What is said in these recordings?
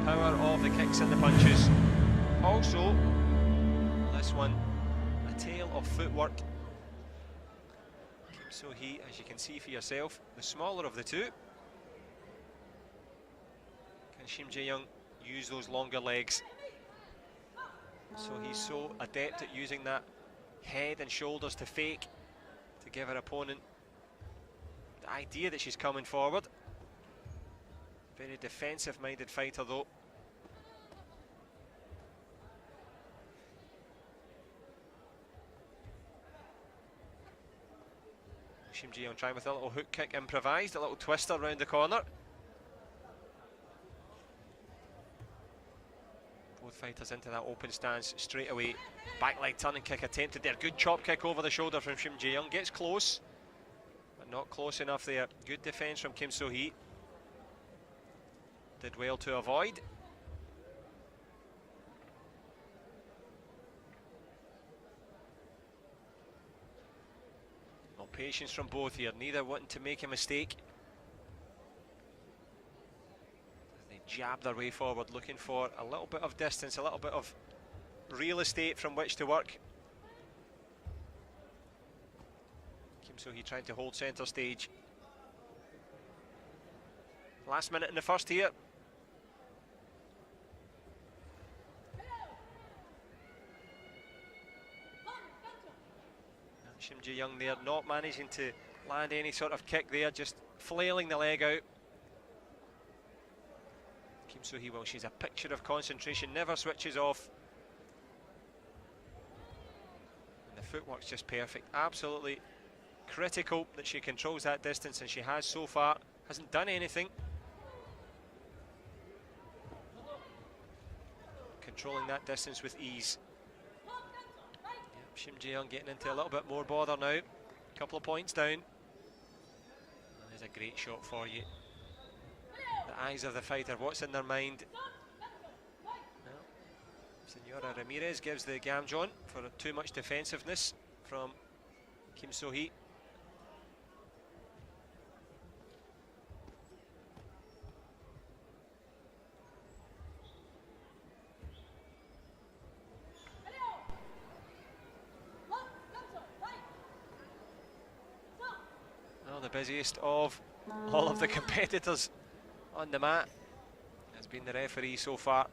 power of the kicks and the punches. Also, this one, a tale of footwork. Kim So-Hui, as you can see for yourself, the smaller of the two. Can Jae Young use those longer legs? So he's so adept at using that head and shoulders to fake, to give her opponent the idea that she's coming forward. Very defensive-minded fighter though. Jae Young trying with a little hook kick improvised, a little twister round the corner. Both fighters into that open stance straight away. Back leg turning kick attempted there. Good chop kick over the shoulder from Jae Young. Gets close, but not close enough there. Good defence from Kim So-Hui. Did well to avoid. No patience from both here, neither wanting to make a mistake. They jab their way forward, looking for a little bit of distance, a little bit of real estate from which to work. Kim So-Hui trying to hold centre stage. Last minute in the first here. Jae Young there not managing to land any sort of kick there, just flailing the leg out. Kim So-Hui, well, she's a picture of concentration, never switches off. And the footwork's just perfect, absolutely critical that she controls that distance, and she has so far, hasn't done anything. Controlling that distance with ease. Jae Young getting into a little bit more bother now. Couple of points down. And there's a great shot for you. The eyes of the fighter, what's in their mind? Well, Senora Ramirez gives the Gamjon for too much defensiveness from Kim So-Hui. The busiest of all of the competitors on the mat has been the referee so far.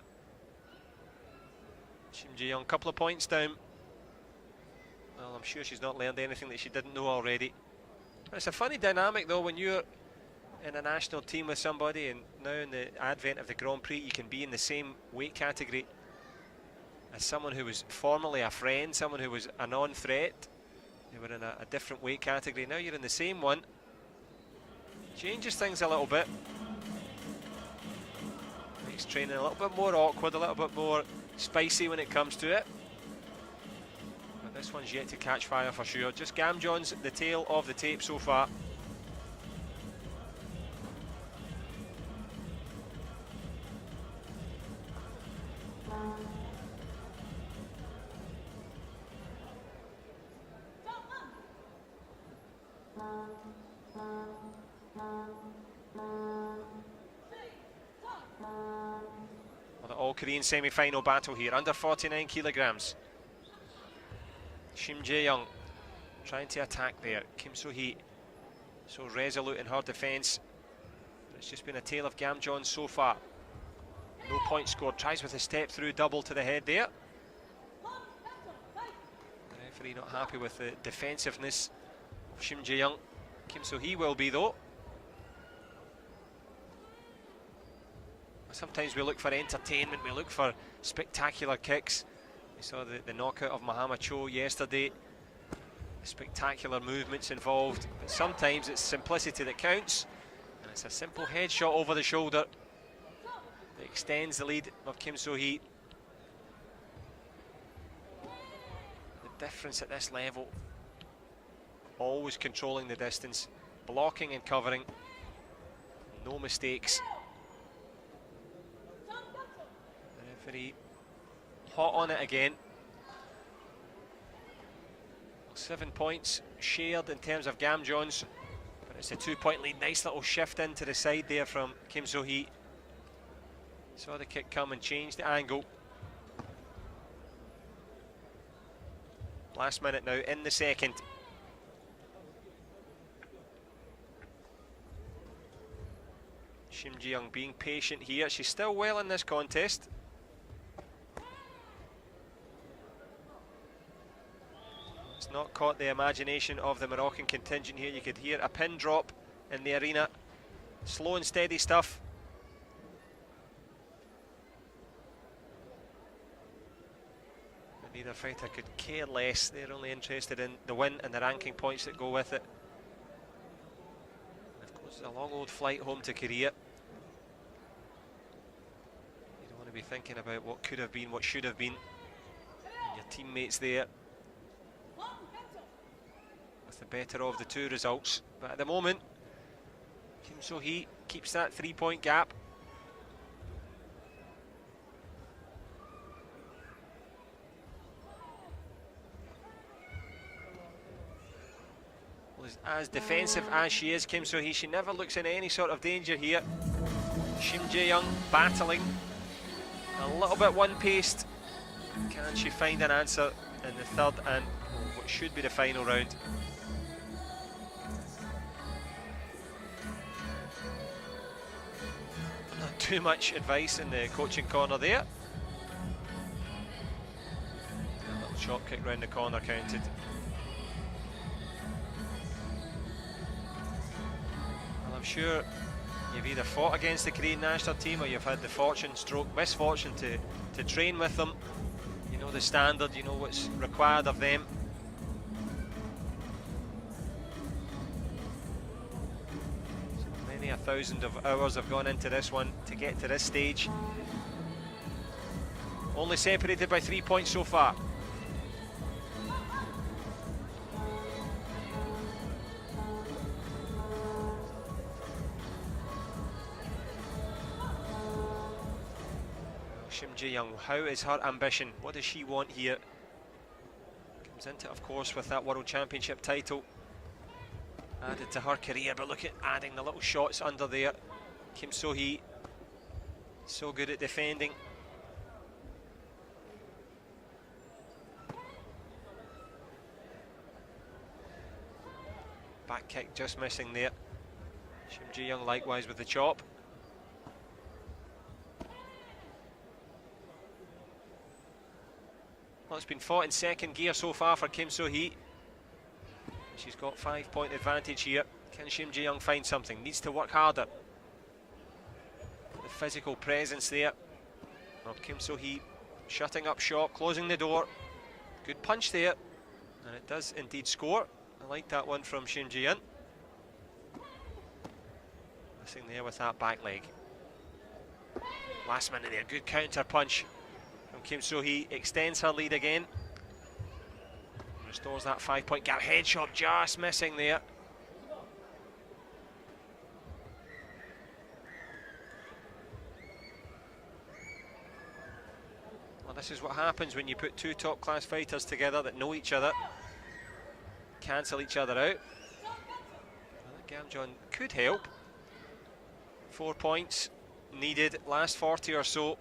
Jae Young, couple of points down. Well, I'm sure she's not learned anything that she didn't know already. It's a funny dynamic though when you're in a national team with somebody, and now in the advent of the Grand Prix you can be in the same weight category as someone who was formerly a friend, someone who was a non-threat. They were in a different weight category, now you're in the same one. Changes things a little bit. Makes training a little bit more awkward, a little bit more spicy when it comes to it. But this one's yet to catch fire for sure. Just Gamjon's the tail of the tape so far. Well, the all-Korean semi-final battle here, under 49 kilograms. Jae Young trying to attack there. Kim So-Hui so resolute in her defence. It's just been a tale of Gamjon so far. No point scored. Tries with a step through double to the head there. The referee not happy with the defensiveness of Jae Young. Kim So-Hui will be though. Sometimes we look for entertainment, we look for spectacular kicks. We saw the knockout of Muhammad Cho yesterday. Spectacular movements involved, but sometimes it's simplicity that counts, and it's a simple headshot over the shoulder that extends the lead of Kim So-Hui. The difference at this level, always controlling the distance, blocking and covering, no mistakes. The referee hot on it again. 7 points shared in terms of Gamjon's, but it's a 2-point lead. Nice little shift into the side there from Kim So-Hui. Saw the kick come and changed the angle. Last minute now in the second. Jae Young being patient here. She's still well in this contest. It's not caught the imagination of the Moroccan contingent here. You could hear a pin drop in the arena. Slow and steady stuff. But neither fighter could care less. They're only interested in the win and the ranking points that go with it. And of course, it's a long old flight home to Korea. You don't want to be thinking about what could have been, what should have been. And your teammates there with the better of the two results. But at the moment, Kim So-Hui keeps that 3-point gap. Well, as defensive as she is, Kim So-Hui, she never looks in any sort of danger here. Jae Young battling a little bit one-paced. Can she find an answer in the third and what should be the final round? Not too much advice in the coaching corner there. A little shot kick round the corner counted. Well, I'm sure you've either fought against the Korean national team or you've had the fortune stroke misfortune to train with them. You know the standard, you know what's required of them. So many 1,000 of hours have gone into this one to get to this stage. Only separated by 3 points so far. Jae Young, how is her ambition? What does she want here? Comes into it, of course, with that World Championship title added to her career, but look at adding the little shots under there. Kim So-Hui, so good at defending. Back kick just missing there. Jae Young likewise with the chop. Well, it's been fought in second gear so far for Kim So-Hui. She's got 5-point advantage here. Can Jae Young find something? Needs to work harder. The physical presence there of Kim So-Hui, shutting up shop, closing the door. Good punch there, and it does indeed score. I like that one from Jae Young. Missing there with that back leg. Last minute there, good counter punch. Kim So-Hui extends her lead again. Restores that 5-point gap. Headshot just missing there. Well, this is what happens when you put two top-class fighters together that know each other, cancel each other out. Well, Gamjeon could help. 4 points needed, last 40 or so.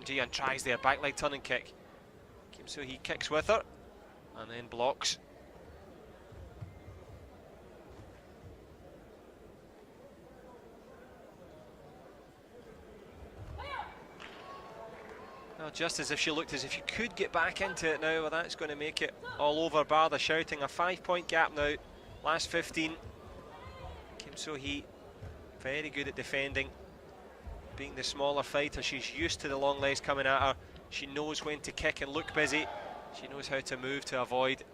Jae Young tries there, back leg turning kick. Kim So-Hui kicks with her and then blocks. Well, just as if she looked as if you could get back into it now, well, that's going to make it all over, bar the shouting. A 5-point gap now, last 15. Kim So-Hui, very good at defending. Being the smaller fighter, she's used to the long legs coming at her. She knows when to kick and look busy. She knows how to move to avoid.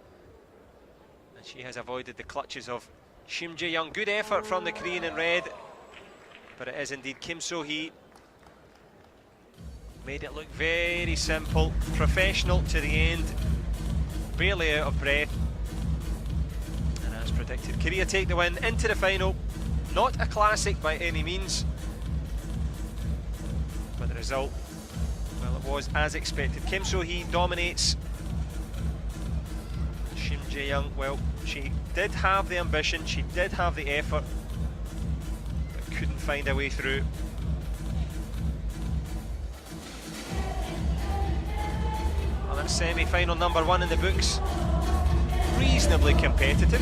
And she has avoided the clutches of Jae Young. Good effort from the Korean in red. But it is indeed Kim So-Hui. Made it look very simple. Professional to the end. Barely out of breath. And as predicted, Korea take the win into the final. Not a classic by any means. But the result, well, it was as expected. Kim So-Hui dominates. Jae Young, well, she did have the ambition, she did have the effort, but couldn't find a way through. Well, that's semi-final number 1 in the books. Reasonably competitive.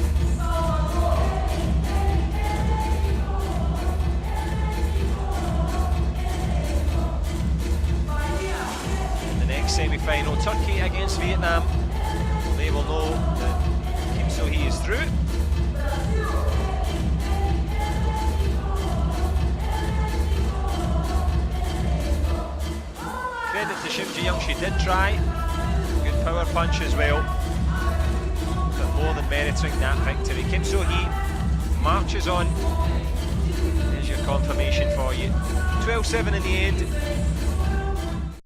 In the next semi-final, Turkey against Vietnam. They will know that Kim So-Hui is through. Credit to Jae Young, she did try. Good power punch as well. But more than meriting that victory. Kim So-Hui marches on. There's your confirmation for you. 12-7 in the end.